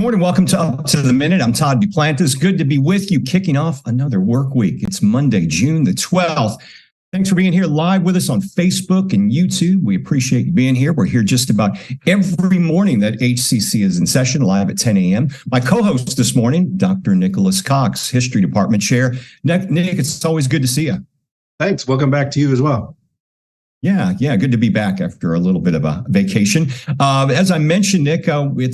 Good morning. Welcome to Up to the Minute. I'm Todd Duplantis. Good to be with you, kicking off another work week. It's Monday, June the 12th. Thanks for being here live with us on Facebook and YouTube. We appreciate you being here. We're here just about every morning that HCC is in session, live at 10 a.m. My co-host this morning, Dr. Nicholas Cox, History Department Chair. Nick, it's always good to see you. Thanks. Welcome back to you as well. Yeah, good to be back after a little bit of a vacation. As I mentioned, Nick, we're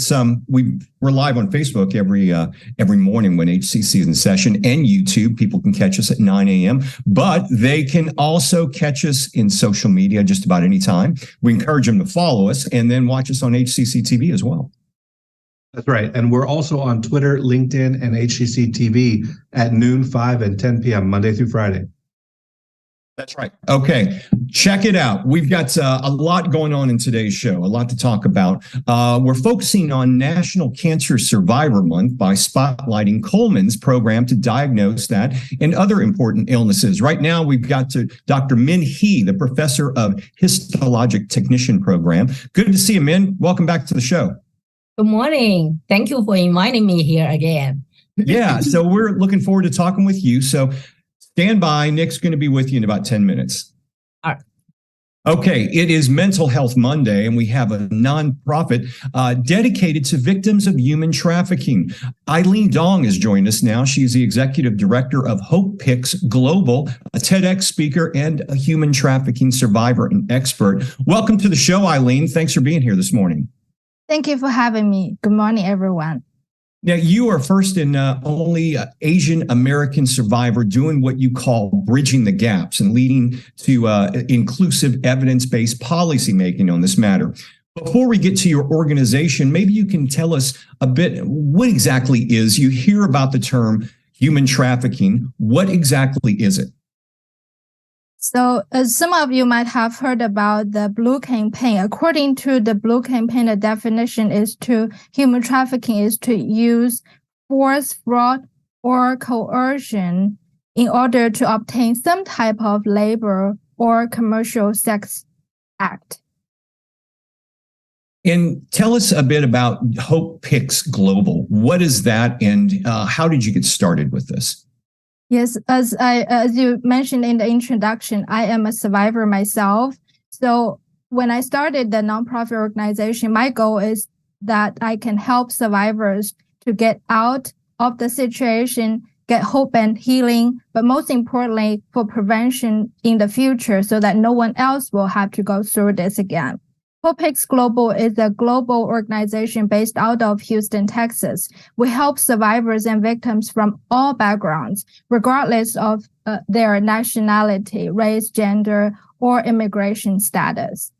live on Facebook every morning when HCC is in session, and YouTube. People can catch us at 9 a.m., but they can also catch us in social media just about any time. We encourage them to follow us and then watch us on HCCTV as well. That's right. And we're also on Twitter, LinkedIn, and HCCTV at noon, 5, and 10 p.m., Monday through Friday. That's right. Okay. Check it out. We've got a lot going on in today's show, a lot to talk about. We're focusing on National Cancer Survivor Month by spotlighting Coleman's program to diagnose that and other important illnesses. Right now, we've got Dr. Min He, the professor of Histologic Technician Program. Good to see you, Min. Welcome back to the show. Good morning. Thank you for inviting me here again. Yeah. So we're looking forward to talking with you. So stand by. Nick's going to be with you in about 10 minutes. All right. Okay, it is Mental Health Monday, and we have a nonprofit dedicated to victims of human trafficking. Eileen Dong has joined us now. She's the executive director of Hope Pyx Global, a TEDx speaker and a human trafficking survivor and expert. Welcome to the show, Eileen. Thanks for being here this morning. Thank you for having me. Good morning, everyone. Now, you are first and only Asian American survivor doing what you call bridging the gaps and leading to inclusive evidence-based policymaking on this matter. Before we get to your organization, maybe you can tell us a bit what exactly is. You hear about the term human trafficking. What exactly is it? So some of you might have heard about the Blue Campaign. According to the Blue Campaign, the definition is human trafficking is to use force, fraud, or coercion in order to obtain some type of labor or commercial sex act. And tell us a bit about Hope Pyx Global. What is that, and how did you get started with this? Yes, as you mentioned in the introduction, I am a survivor myself. So when I started the nonprofit organization, my goal is that I can help survivors to get out of the situation, get hope and healing, but most importantly, for prevention in the future so that no one else will have to go through this again. Hope Pyx Global is a global organization based out of Houston, Texas. We help survivors and victims from all backgrounds, regardless of their nationality, race, gender, or immigration status.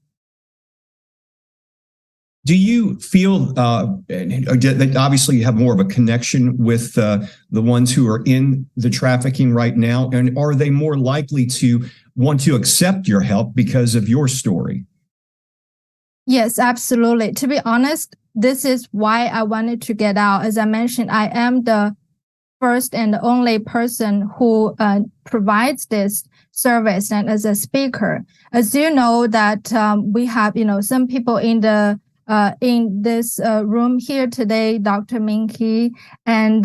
Do you feel that obviously you have more of a connection with the ones who are in the trafficking right now? And are they more likely to want to accept your help because of your story? Yes, absolutely. To be honest, this is why I wanted to get out. As I mentioned, I am the first and only person who provides this service and as a speaker. As you know that we have, some people in the in this room here today, Dr. Min He, and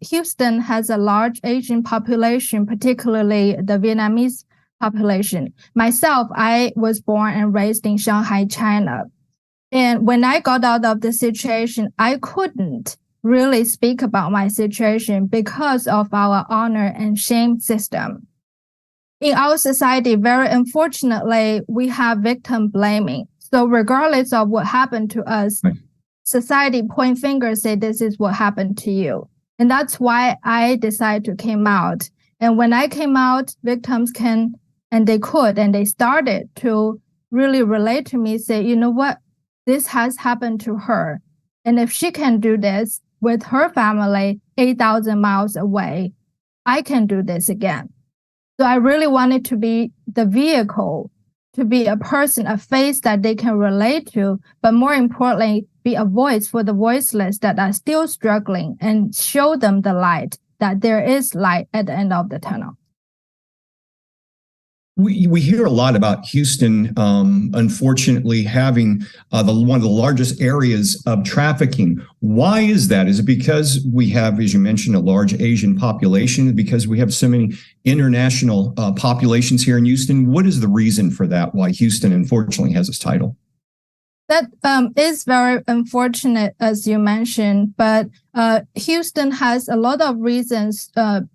Houston has a large Asian population, particularly the Vietnamese population. Myself, I was born and raised in Shanghai, China. And when I got out of the situation, I couldn't really speak about my situation because of our honor and shame system. In our society, very unfortunately, we have victim blaming. So regardless of what happened to us, society point fingers, say this is what happened to you. And that's why I decided to come out. And when I came out, victims they started to really relate to me, say, you know what, this has happened to her. And if she can do this with her family 8,000 miles away, I can do this again. So I really wanted to be the vehicle, to be a person, a face that they can relate to, but more importantly, be a voice for the voiceless that are still struggling and show them the light, that there is light at the end of the tunnel. We hear a lot about Houston, unfortunately, having one of the largest areas of trafficking. Why is that? Is it because we have, as you mentioned, a large Asian population? Because we have so many international populations here in Houston? What is the reason for that? Why Houston, unfortunately, has this title? That is very unfortunate, as you mentioned, but Houston has a lot of reasons to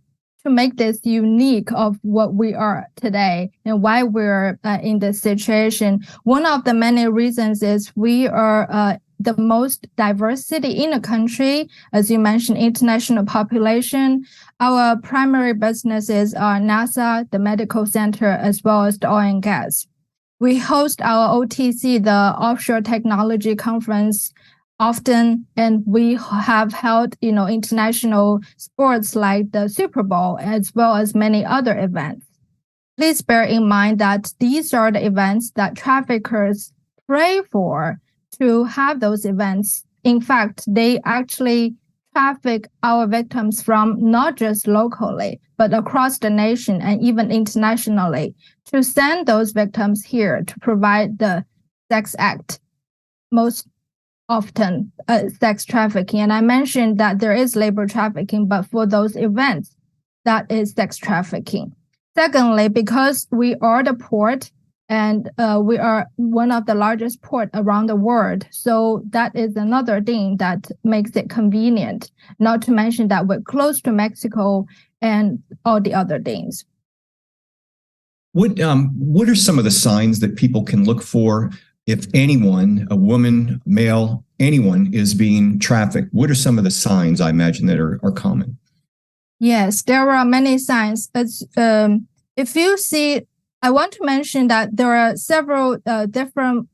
make this unique of what we are today and why we're in this situation. One of the many reasons is we are the most diverse city in the country. As you mentioned, international population. Our primary businesses are NASA, the medical center, as well as the oil and gas. We host our OTC, the Offshore Technology Conference, often, and we have held, international sports like the Super Bowl, as well as many other events. Please bear in mind that these are the events that traffickers pray for to have those events. In fact, they actually traffic our victims from not just locally, but across the nation and even internationally to send those victims here to provide the sex act, most often sex trafficking. And I mentioned that there is labor trafficking, but for those events, that is sex trafficking. Secondly, because we are the port and we are one of the largest port around the world. So that is another thing that makes it convenient, not to mention that we're close to Mexico and all the other things. What are some of the signs that people can look for if anyone, a woman, male, anyone is being trafficked? What are some of the signs, I imagine, that are common? Yes, there are many signs. If you see, I want to mention that there are several different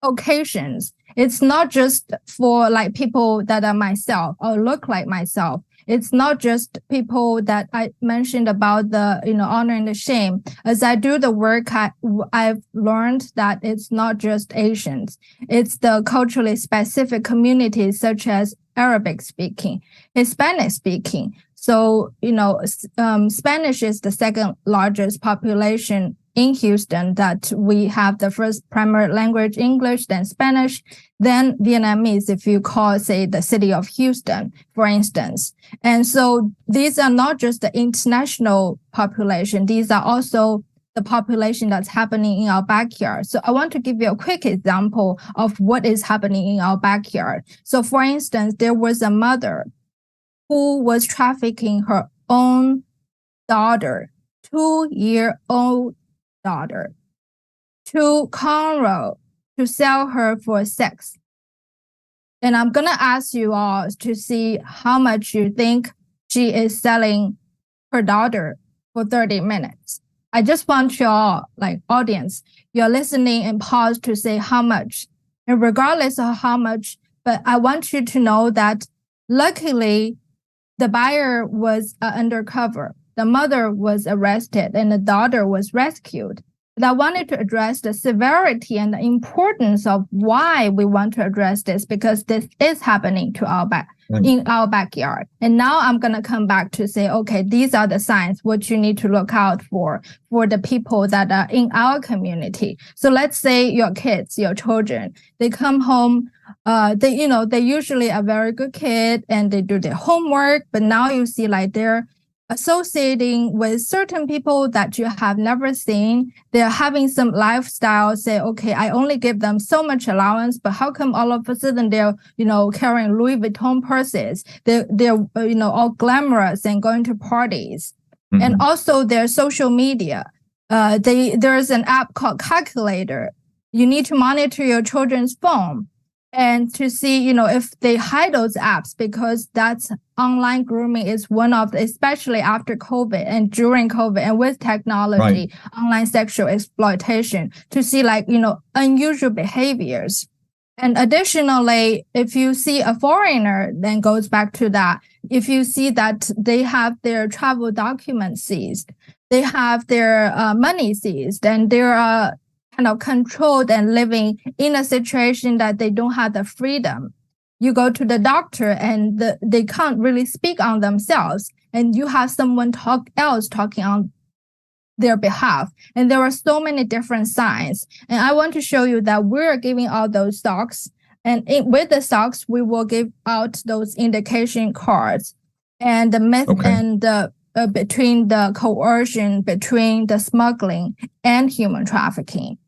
occasions. It's not just for like people that are myself or look like myself. It's not just people that I mentioned about the, honor and the shame. As I do the work, I've learned that it's not just Asians. It's the culturally specific communities such as Arabic speaking, Hispanic speaking. So, Spanish is the second largest population in Houston, that we have the first primary language, English, then Spanish, then Vietnamese, if you call, say, the city of Houston, for instance. And so these are not just the international population. These are also the population that's happening in our backyard. So I want to give you a quick example of what is happening in our backyard. So for instance, there was a mother who was trafficking her own daughter, 2-year-old daughter, to Conroe to sell her for sex. And I'm going to ask you all to see how much you think she is selling her daughter for 30 minutes. I just want you all, like audience, you're listening and pause to say how much. And regardless of how much, but I want you to know that luckily the buyer was undercover. The mother was arrested and the daughter was rescued. But I wanted to address the severity and the importance of why we want to address this, because this is happening to in our backyard. And now I'm going to come back to say, okay, these are the signs what you need to look out for the people that are in our community. So let's say your kids, your children, they come home, they usually are very good kid and they do their homework, but now you see like they're associating with certain people that you have never seen. They're having some lifestyle, say, okay, I only give them so much allowance, but how come all of a sudden they're, carrying Louis Vuitton purses? They're all glamorous and going to parties. Mm-hmm. And also their social media. There's an app called Calculator. You need to monitor your children's phone and to see, if they hide those apps, because that's online grooming is one of the, especially after COVID and during COVID and with technology, right. Online sexual exploitation, to see unusual behaviors. And additionally, if you see a foreigner, then goes back to that. If you see that they have their travel documents seized, they have their money seized, and there are kind of controlled and living in a situation that they don't have the freedom. You go to the doctor and they can't really speak on themselves, and you have someone talking on their behalf. And there are so many different signs. And I want to show you that we're giving out those stocks. And with the stocks, we will give out those indication cards and the myth and the between the coercion, between the smuggling and human trafficking.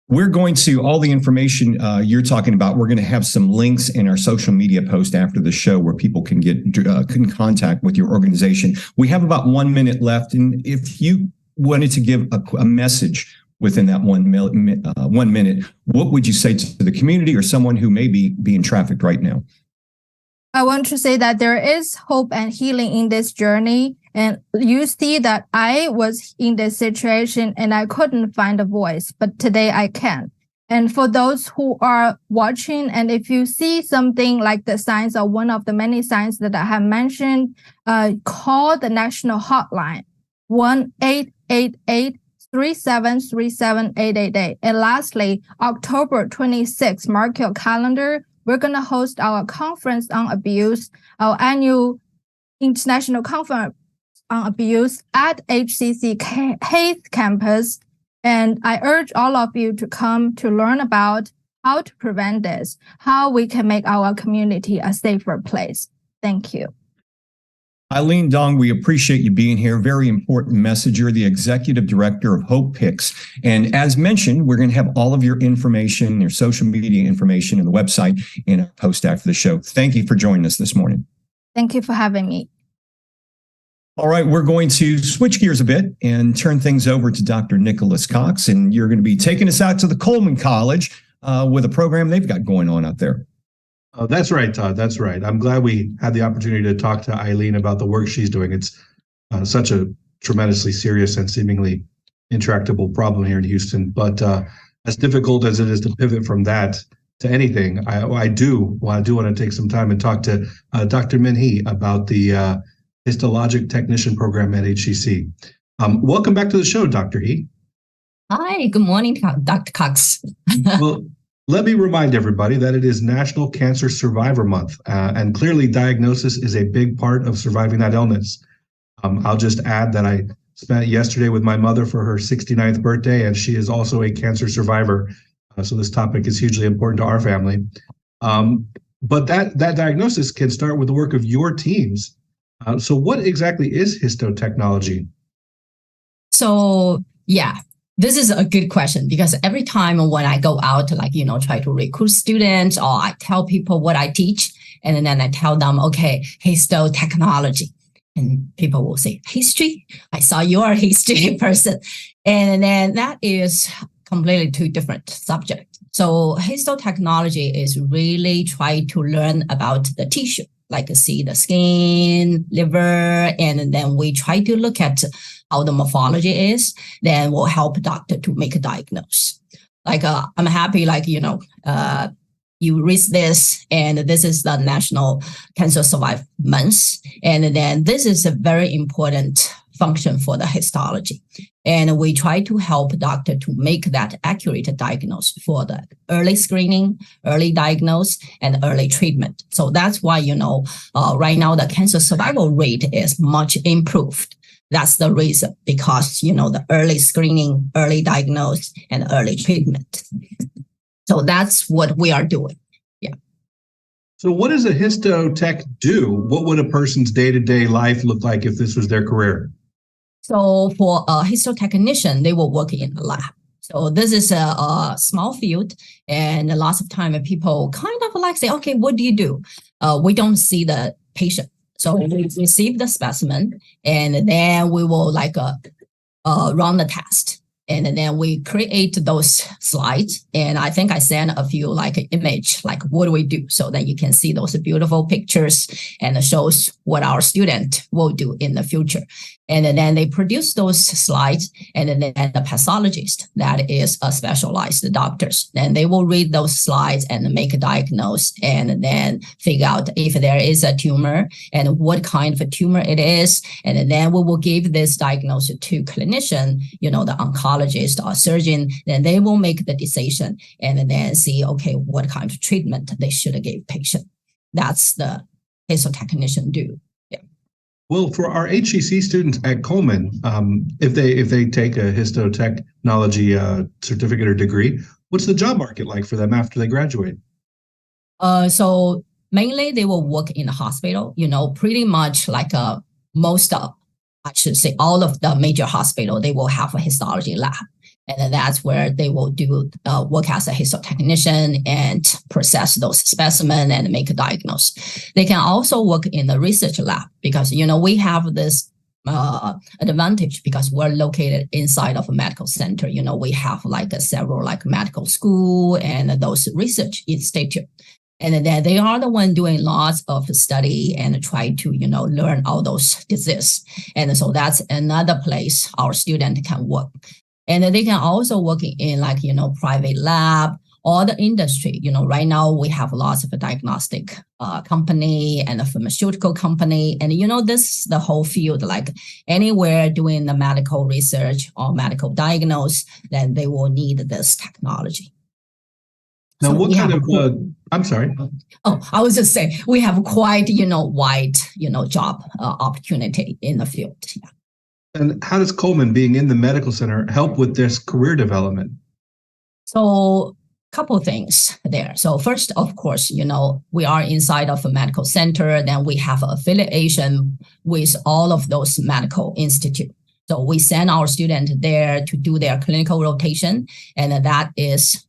We're going to, all the information you're talking about, we're going to have some links in our social media post after the show where people can get in contact with your organization. We have about 1 minute left. And if you wanted to give a message within that 1 minute, what would you say to the community or someone who may be being trafficked right now? I want to say that there is hope and healing in this journey. And you see that I was in this situation and I couldn't find a voice, but today I can. And for those who are watching, and if you see something like the signs or one of the many signs that I have mentioned, call the national hotline, 1-888-373-7888. And lastly, October 26th, mark your calendar. We're going to host our conference on abuse, our annual international conference on abuse at HCC Hayes campus. And I urge all of you to come to learn about how to prevent this, how we can make our community a safer place. Thank you. Eileen Dong, we appreciate you being here. Very important message. You're the executive director of Hope Pyx. And as mentioned, we're going to have all of your information, your social media information, and the website in our post after the show. Thank you for joining us this morning. Thank you for having me. All right, we're going to switch gears a bit and turn things over to Dr. Nicholas Cox. And you're going to be taking us out to the Coleman College with a program they've got going on out there. Oh, that's right, Todd. That's right. I'm glad we had the opportunity to talk to Eileen about the work she's doing. It's such a tremendously serious and seemingly intractable problem here in Houston. But as difficult as it is to pivot from that to anything, I do want to take some time and talk to Dr. Min Hee about the Histologic Technician Program at HCC. Welcome back to the show, Dr. Hee. Hi, good morning, Dr. Cox. Well, let me remind everybody that it is National Cancer Survivor Month, and clearly diagnosis is a big part of surviving that illness. I'll just add that I spent yesterday with my mother for her 69th birthday, and she is also a cancer survivor. So this topic is hugely important to our family. But that diagnosis can start with the work of your teams. So what exactly is histotechnology? So, yeah, this is a good question because every time when I go out, try to recruit students or I tell people what I teach, and then I tell them, okay, histotechnology. And people will say, history? I saw you're a history person. And then that is completely two different subjects. So histotechnology is really try to learn about the tissue, like see the skin, liver, and then we try to look at how the morphology is, then we'll help doctor to make a diagnosis. I'm happy, you read this, and this is the National Cancer Survivor Month. And then this is a very important function for the histology. And we try to help doctor to make that accurate diagnosis for the early screening, early diagnose, and early treatment. So that's why, right now the cancer survival rate is much improved. That's the reason, because, the early screening, early diagnose, and early treatment. So that's what we are doing. Yeah. So what does a histotech do? What would a person's day-to-day life look like if this was their career? So for a histotechnician, they will work in a lab. So this is a small field, and lots of time people kind of say, okay, what do you do? We don't see the patient. So we receive the specimen, and then we will run the test. And then we create those slides. And I think I sent a few image, what do we do? So that you can see those beautiful pictures and it shows what our student will do in the future. And then they produce those slides, and then the pathologist, that is a specialized doctors, then they will read those slides and make a diagnosis and then figure out if there is a tumor and what kind of a tumor it is. And then we will give this diagnosis to clinician, the oncologist or surgeon, then they will make the decision and then see, okay, what kind of treatment they should give patient. That's the histotechnician do. Well, for our HCC students at Coleman, if they take a histotechnology certificate or degree, what's the job market like for them after they graduate? So mainly they will work in the hospital, pretty much like most of, I should say all of the major hospital, they will have a histology lab. And then that's where they will do work as a histotechnician and process those specimens and make a diagnosis. They can also work in the research lab because, we have this advantage because we're located inside of a medical center. We have several medical school and those research institute. And then they are the one doing lots of study and try to, learn all those diseases. And so that's another place our student can work. And they can also work in private lab or the industry. Right now we have lots of diagnostic company and a pharmaceutical company. And, this the whole field, anywhere doing the medical research or medical diagnose, then they will need this technology. Now, so what kind of, I'm sorry. Oh, I was just saying, we have quite, wide, job opportunity in the field. Yeah. And how does Coleman, being in the medical center, help with this career development? So couple things there. So first, of course, we are inside of a medical center, then we have affiliation with all of those medical institutes. So we send our students there to do their clinical rotation, and that is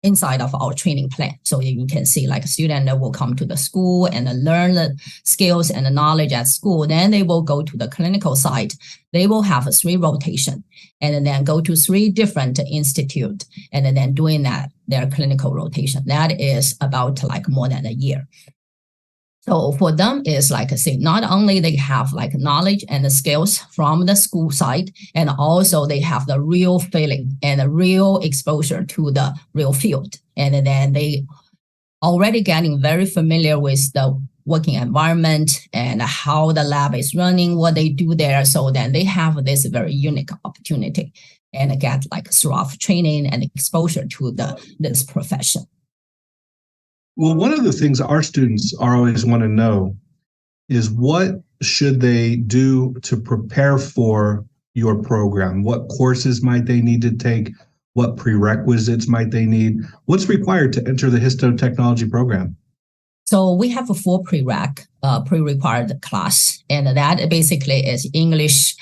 inside of our training plan. So you can see a student that will come to the school and learn the skills and the knowledge at school. Then they will go to the clinical site. They will have a 3 rotation and then go to 3 different institute and then doing their clinical rotation. That is about more than a year. So for them is not only they have knowledge and the skills from the school side, and also they have the real feeling and the real exposure to the real field. And then they already getting very familiar with the working environment and how the lab is running, what they do there. So then they have this very unique opportunity and get thorough training and exposure to this profession. Well, one of the things our students are always want to know is what should they do to prepare for your program? What courses might they need to take? What prerequisites might they need? What's required to enter the histotechnology program? So we have a 4 PreRack, pre-required class, and that basically is English,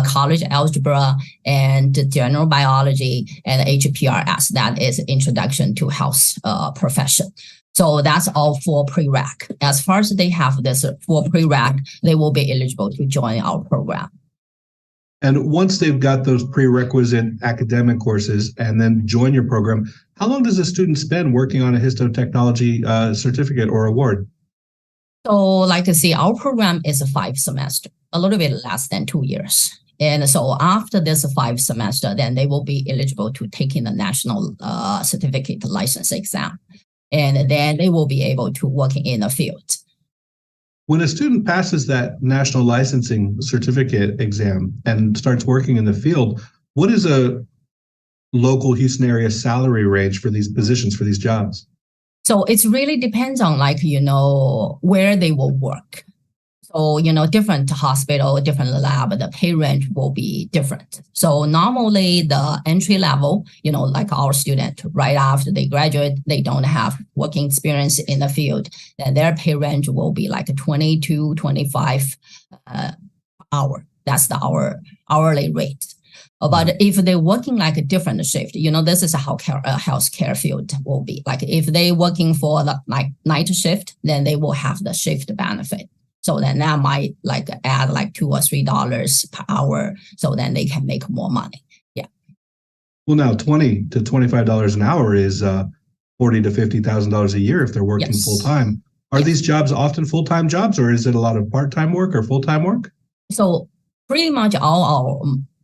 college algebra, and general biology, and HPRS. That is Introduction to Health Profession. So that's all 4 PreRack. As far as they have this 4 PreRack, they will be eligible to join our program. And once they've got those prerequisite academic courses and then join your program, how long does a student spend working on a histotechnology certificate or award? So our program is a 5 semester, a little bit less than 2 years. And so after this 5 semester, then they will be eligible to take in the national certificate license exam. And then they will be able to work in the field. When a student passes that national licensing certificate exam and starts working in the field, what is a local Houston area salary range for these positions, for these jobs? So it really depends on where they will work. So, different hospital, different lab, the pay range will be different. So normally the entry level, our student, right after they graduate, they don't have working experience in the field, then their pay range will be 20 to 25 hour. That's the hourly rate. But if they're working a different shift, this is how healthcare field will be. If they working for the night shift, then they will have the shift benefit. So then that might add $2 or $3 per hour. So then they can make more money. Yeah. Well, now $20 to $25 an hour is $40,000 to $50,000 a year if they're working full time. Are these jobs often full-time jobs, or is it a lot of part-time work or full-time work? So pretty much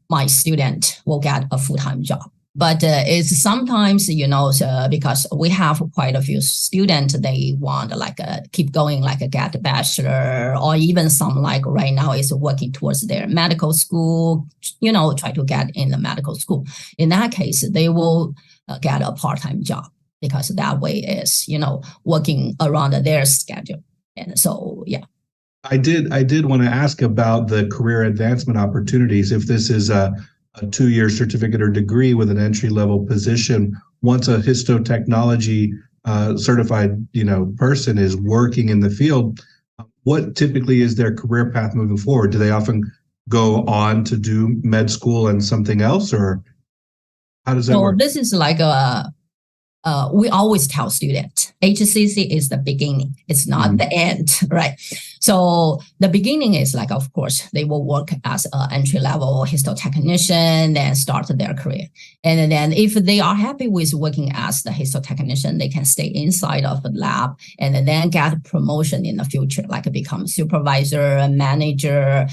my student will get a full-time job. But it's sometimes, because we have quite a few students, they want keep going, get a bachelor, or even some right now is working towards their medical school, try to get in the medical school. In that case, they will get a part-time job because that way is, working around their schedule. And so, yeah. I did want to ask about the career advancement opportunities. If this is a 2-year certificate or degree with an entry-level position, once a histotechnology certified, person is working in the field, what typically is their career path moving forward? Do they often go on to do med school and something else, or how does that work? This is like we always tell students, HCC is the beginning. It's not the end, right? So the beginning is like, of course, they will work as an entry-level histotechnician, then start their career. And then if they are happy with working as the histotechnician, they can stay inside of the lab and then get promotion in the future, like become supervisor, manager.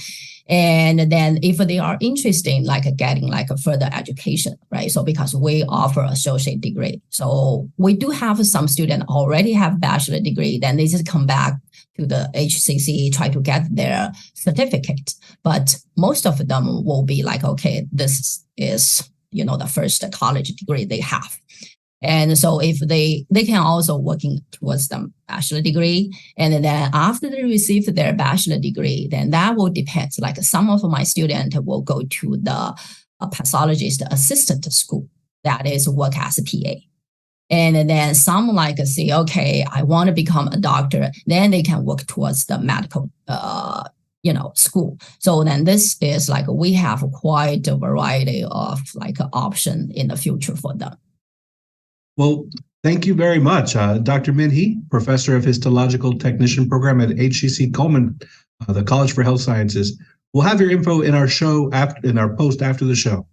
And then if they are interested in like getting like a further education, right? So because we offer associate degree. So we do have some students already have bachelor degree, then they just come back to the HCC, try to get their certificate. But most of them will be like, okay, this is, the first college degree they have. And so if they can also working towards the bachelor degree. And then after they receive their bachelor degree, then that will depend. Like some of my students will go to the pathologist assistant school, that is work as a PA. And then some like say, okay, I want to become a doctor, then they can work towards the medical school. So then this is like we have quite a variety of like option in the future for them. Well, thank you very much. Dr. Min Hee, Professor of Histological Technician Program at HCC Coleman, the College for Health Sciences. We'll have your info in our in our post after the show.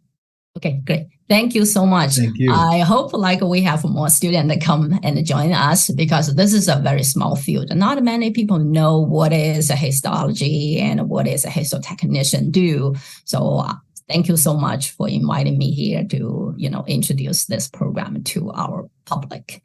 Okay, great. Thank you so much. Thank you. I hope like we have more students that come and join us because this is a very small field. Not many people know what is a histology and what is a histotechnician do. So thank you so much for inviting me here to, introduce this program to our public.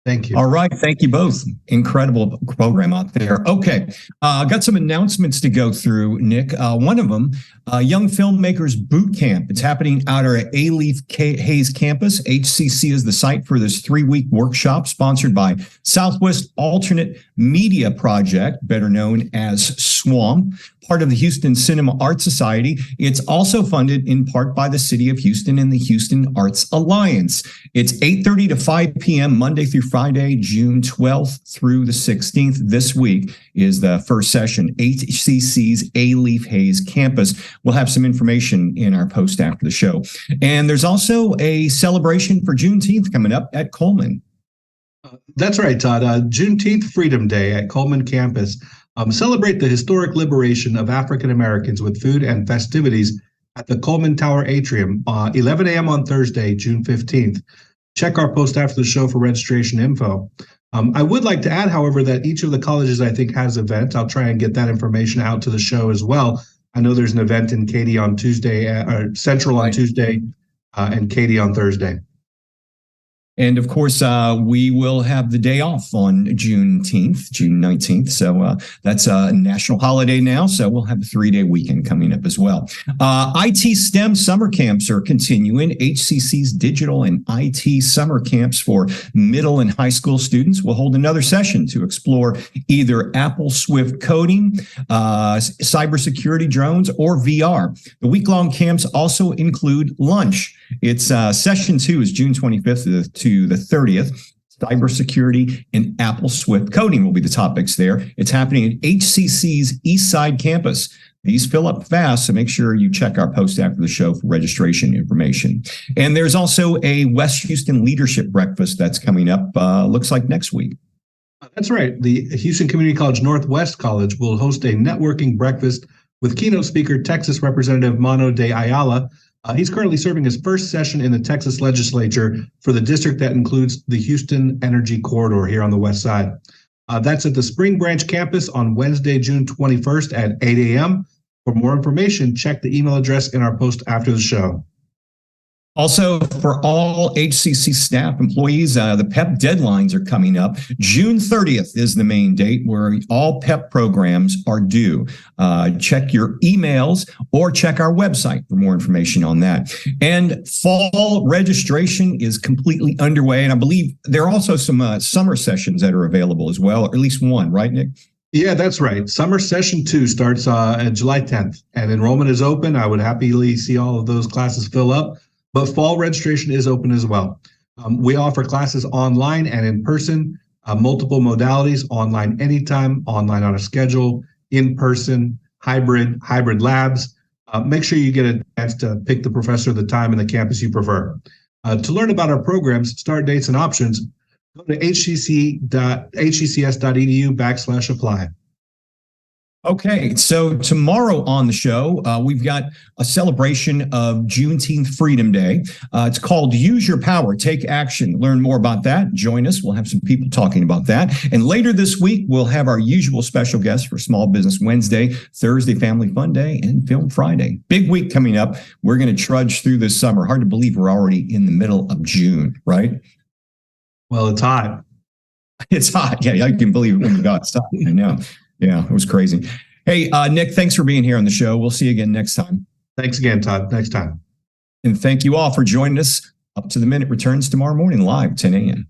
Thank you. All right. Thank you both. Incredible program out there. Okay. Got some announcements to go through, Nick. One of them, Young Filmmakers Boot Camp. It's happening out at A-Leaf Hayes campus. HCC is the site for this 3-week workshop sponsored by Southwest Alternate Media Project, better known as SWAMP, part of the Houston Cinema Arts Society. It's also funded in part by the City of Houston and the Houston Arts Alliance. It's 8:30 to 5 p.m. Monday through Friday, June 12th through the 16th. This week is the first session, HCC's A-Leaf Hayes campus. We'll have some information in our post after the show. And there's also a celebration for Juneteenth coming up at Coleman. That's right, Todd. Juneteenth Freedom Day at Coleman campus. Celebrate the historic liberation of African Americans with food and festivities at the Coleman Tower Atrium, 11 a.m. on Thursday, June 15th. Check our post after the show for registration info. I would like to add, however, that each of the colleges, I think, has events. I'll try and get that information out to the show as well. I know there's an event in Katy on Tuesday, or Central on Tuesday, and Katy on Thursday. And of course, we will have the day off on June 19th. So that's a national holiday now. So we'll have a 3-day weekend coming up as well. IT STEM summer camps are continuing. HCC's digital and IT summer camps for middle and high school students will hold another session to explore either Apple Swift coding, cybersecurity, drones, or VR. The week-long camps also include lunch. It's session 2 is June 25th to the 30th. Cybersecurity and Apple Swift coding will be the topics there. It's happening at HCC's East Side campus. These fill up fast, so make sure you check our post after the show for registration information. And there's also a West Houston Leadership Breakfast that's coming up, looks like next week. That's right. The Houston Community College Northwest College will host a networking breakfast with keynote speaker Texas Representative Mano de Ayala. He's currently serving his first session in the Texas legislature for the district that includes the Houston Energy Corridor here on the west side. That's at the Spring Branch campus on Wednesday, June 21st at 8 a.m. For more information, check the email address in our post after the show. Also, for all HCC staff employees, the Pep Deadlines are coming up. June 30th is the main date where all PEP programs are due. Check your emails or check our website for more information on that. And fall registration is completely underway. And I believe there are also some summer sessions that are available as well, or at least one, right, Nick? Yeah, that's right. Summer session 2 starts on July 10th, and enrollment is open. I would happily see all of those classes fill up, but fall registration is open as well. We offer classes online and in person, multiple modalities, online anytime, online on a schedule, in person, hybrid labs. Make sure you get a chance to pick the professor, the time, and the campus you prefer. To learn about our programs, start dates, and options, go to hccs.edu/apply. Okay, so tomorrow on the show, we've got a celebration of Juneteenth Freedom Day. It's called Use Your Power, Take Action. Learn more about that. Join us. We'll have some people talking about that. And later this week, we'll have our usual special guests for Small Business Wednesday, Thursday Family Fun Day, and Film Friday. Big week coming up. We're going to trudge through this summer. Hard to believe we're already in the middle of June, right? Well, it's hot. It's hot. Yeah, I can believe it when you got stuck. I know. Yeah, it was crazy. Hey, Nick, thanks for being here on the show. We'll see you again next time. Thanks again, Todd. Next time. And thank you all for joining us. Up to the Minute returns tomorrow morning live, 10 a.m.